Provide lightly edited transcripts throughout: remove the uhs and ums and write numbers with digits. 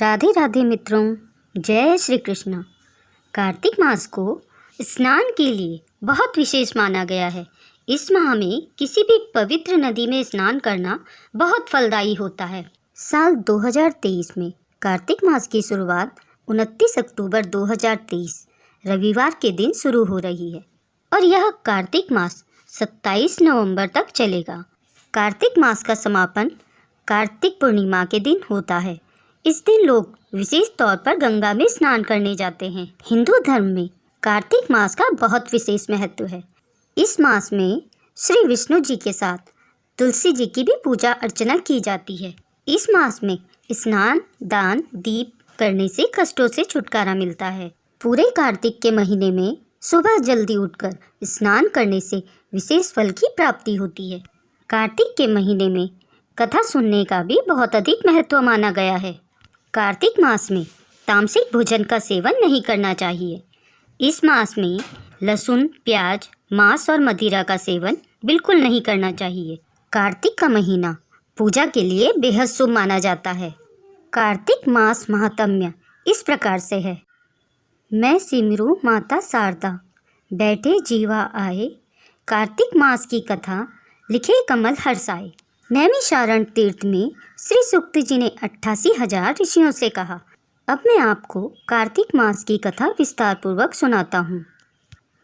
राधे राधे मित्रों, जय श्री कृष्ण। कार्तिक मास को स्नान के लिए बहुत विशेष माना गया है। इस माह में किसी भी पवित्र नदी में स्नान करना बहुत फलदायी होता है। साल 2023 में कार्तिक मास की शुरुआत 29 अक्टूबर 2023 रविवार के दिन शुरू हो रही है और यह कार्तिक मास 27 नवंबर तक चलेगा। कार्तिक मास का समापन कार्तिक पूर्णिमा के दिन होता है। इस दिन लोग विशेष तौर पर गंगा में स्नान करने जाते हैं। हिंदू धर्म में कार्तिक मास का बहुत विशेष महत्व है। इस मास में श्री विष्णु जी के साथ तुलसी जी की भी पूजा अर्चना की जाती है। इस मास में स्नान, दान, दीप करने से कष्टों से छुटकारा मिलता है। पूरे कार्तिक के महीने में सुबह जल्दी उठकर स्नान करने से विशेष फल की प्राप्ति होती है। कार्तिक के महीने में कथा सुनने का भी बहुत अधिक महत्व माना गया है। कार्तिक मास में तामसिक भोजन का सेवन नहीं करना चाहिए। इस मास में लहसुन, प्याज, मांस और मदिरा का सेवन बिल्कुल नहीं करना चाहिए। कार्तिक का महीना पूजा के लिए बेहद शुभ माना जाता है। कार्तिक मास महात्म्य इस प्रकार से है। मैं सिमरू माता शारदा, बैठे जीवा आए, कार्तिक मास की कथा लिखे कमल हर्षाए। नैमिषारण्य तीर्थ में श्री सूक्त जी ने 88,000 ऋषियों से कहा। अब मैं आपको कार्तिक मास की कथा विस्तार पूर्वक सुनाता हूँ,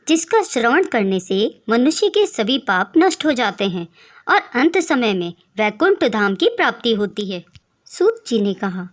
जिसका श्रवण करने से मनुष्य के सभी पाप नष्ट हो जाते हैं और अंत समय में वैकुंठ धाम की प्राप्ति होती है। सूत जी ने कहा,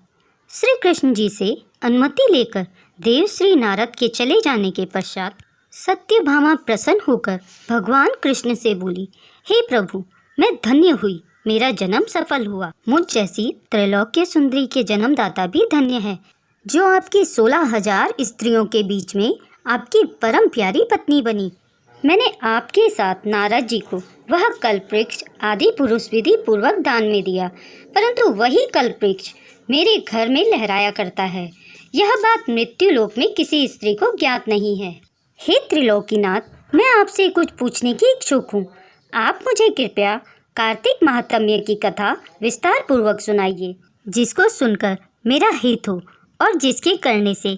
श्री कृष्ण जी से अनुमति लेकर देव श्री नारद के चले जाने के पश्चात सत्यभामा प्रसन्न होकर भगवान कृष्ण से बोली, हे प्रभु, मैं धन्य हुई, मेरा जन्म सफल हुआ। मुझ जैसी त्रैलोक्य सुंदरी के जन्मदाता भी धन्य है, जो आपकी 16,000 स्त्रियों के बीच में आपकी परम प्यारी पत्नी बनी। मैंने आपके साथ नारद जी को वह कल्पवृक्ष आदि पुरुष विधि पूर्वक दान में दिया, परंतु वही कल्पवृक्ष मेरे घर में लहराया करता है। यह बात मृत्युलोक में किसी स्त्री को ज्ञात नहीं है। हे त्रिलोकीनाथ, मैं आपसे कुछ पूछने की इच्छुक हूँ। आप मुझे कृपया कार्तिक महात्म्य की कथा विस्तार पूर्वक सुनाइए, जिसको सुनकर मेरा हित हो और जिसके करने से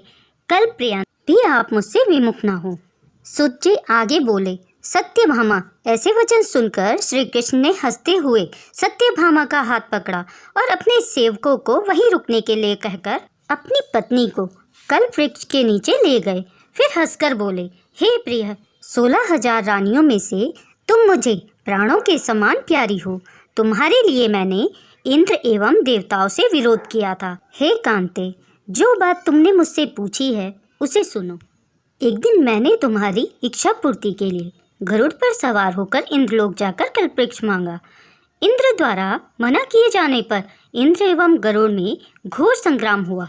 कल पर्यंत भी आप मुझसे विमुख न हो। सूत जी आगे बोले, सत्यभामा। ऐसे वचन सुनकर श्री कृष्ण ने हंसते हुए सत्यभामा का हाथ पकड़ा और अपने सेवकों को वहीं रुकने के लिए कहकर अपनी पत्नी को कल्प वृक्ष के नीचे ले गए। फिर हंसकर बोले, हे प्रिय, 16,000 रानियों में से तुम मुझे प्राणों के समान प्यारी हो। तुम्हारे लिए मैंने इंद्र एवं देवताओं से विरोध किया था। हे कांते, जो बात तुमने मुझसे पूछी है उसे सुनो। एक दिन मैंने तुम्हारी इच्छा पूर्ति के लिए गरुड़ पर सवार होकर इंद्रलोक जाकर कल्पवृक्ष मांगा। इंद्र द्वारा मना किए जाने पर इंद्र एवं गरुड़ में घोर संग्राम हुआ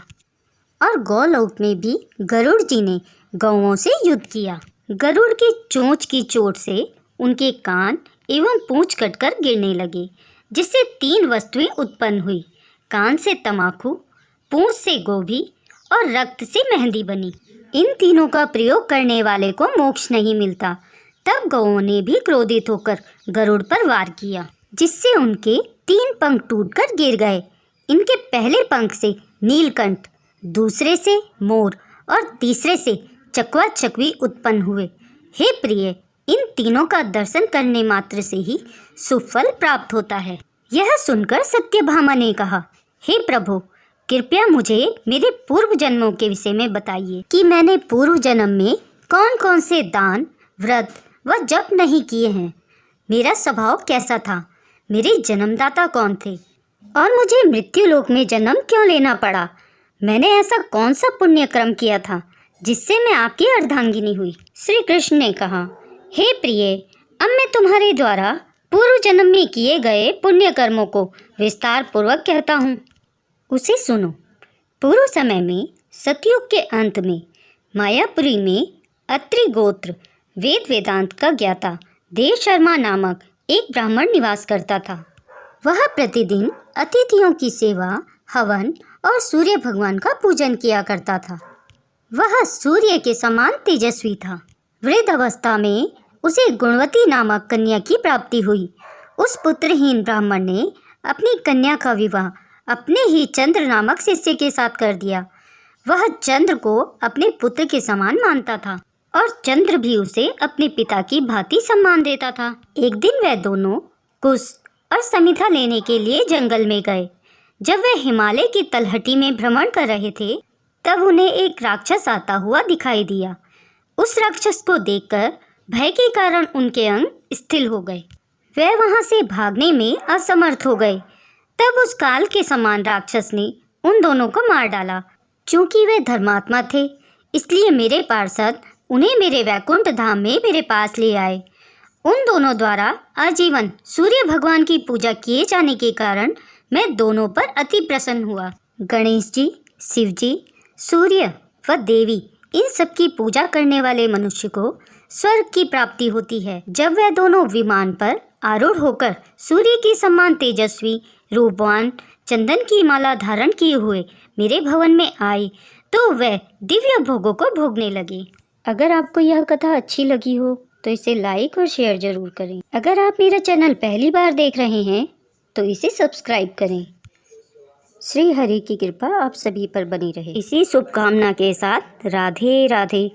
और गौलोक में भी गरुड़ जी ने गौओं से युद्ध किया। गरुड़ की चोंच की चोट से उनके कान एवं पूंछ कटकर गिरने लगे, जिससे 3 वस्तुएं उत्पन्न हुई। कान से तमाकू, पूंछ से गोभी और रक्त से मेहंदी बनी। इन तीनों का प्रयोग करने वाले को मोक्ष नहीं मिलता। तब गौओं ने भी क्रोधित होकर गरुड़ पर वार किया, जिससे उनके 3 पंख टूटकर गिर गए। इनके पहले पंख से नीलकंठ, दूसरे से मोर और तीसरे से चकवा चकवी उत्पन्न हुए। हे प्रिय, इन तीनों का दर्शन करने मात्र से ही सुफल प्राप्त होता है। यह सुनकर सत्यभामा ने कहा, हे प्रभु, कृपया मुझे मेरे पूर्व जन्मों के विषय में बताइए कि मैंने पूर्व जन्म में कौन कौन से दान, व्रत व जप नहीं किए हैं। मेरा स्वभाव कैसा था, मेरे जन्मदाता कौन थे और मुझे मृत्युलोक में जन्म क्यों लेना पड़ा। मैंने ऐसा कौन सा पुण्य कर्म किया था जिससे मैं आपकी अर्धांगिनी हुई। श्री कृष्ण ने कहा, हे प्रिय, अब मैं तुम्हारे द्वारा पूर्व जन्म में किए गए पुण्य कर्मों को विस्तार पूर्वक कहता हूँ, उसे सुनो। पूर्व समय में सतयुग के अंत में मायापुरी में अत्रि गोत्र वेद वेदांत का ज्ञाता देव शर्मा नामक एक ब्राह्मण निवास करता था। वह प्रतिदिन अतिथियों की सेवा, हवन और सूर्य भगवान का पूजन किया करता था। वह सूर्य के समान तेजस्वी था। वृद्ध अवस्था में उसे गुणवती नामक कन्या की प्राप्ति हुई। उस पुत्रहीन ब्राह्मण ने अपनी कन्या का विवाह अपने ही चंद्र नामक शिष्य के साथ कर दिया। वह चंद्र को अपने पुत्र के समान मानता था और चंद्र भी उसे अपने पिता की भांति सम्मान देता था। एक दिन वह दोनों कुश और समिधा लेने के लिए जंगल में गए। जब वे हिमालय की तलहटी में भ्रमण कर रहे थे, तब उन्हें एक राक्षस आता हुआ दिखाई दिया। उस राक्षस को देखकर भय के कारण उनके अंग स्थिर हो गए। वे वहां से भागने में असमर्थ हो गए। तब उस काल के समान राक्षस ने उन दोनों को मार डाला। चूंकि वे धर्मात्मा थे, इसलिए मेरे पार्षद उन्हें मेरे वैकुंठ धाम में मेरे पास ले आए। उन दोनों द्वारा आजीवन सूर्य भगवान की पूजा किए जाने के कारण मैं दोनों पर अति प्रसन्न हुआ। गणेश जी, शिव जी, सूर्य व देवी, इन सब की पूजा करने वाले मनुष्य को स्वर्ग की प्राप्ति होती है। जब वह दोनों विमान पर आरूढ़ होकर सूर्य के समान तेजस्वी, रूपवान, चंदन की माला धारण किए हुए मेरे भवन में आए, तो वह दिव्य भोगों को भोगने लगे। अगर आपको यह कथा अच्छी लगी हो तो इसे लाइक और शेयर जरूर करें। अगर आप मेरा चैनल पहली बार देख रहे हैं तो इसे सब्सक्राइब करें। श्री हरि की कृपा आप सभी पर बनी रहे। इसी शुभकामना के साथ राधे राधे।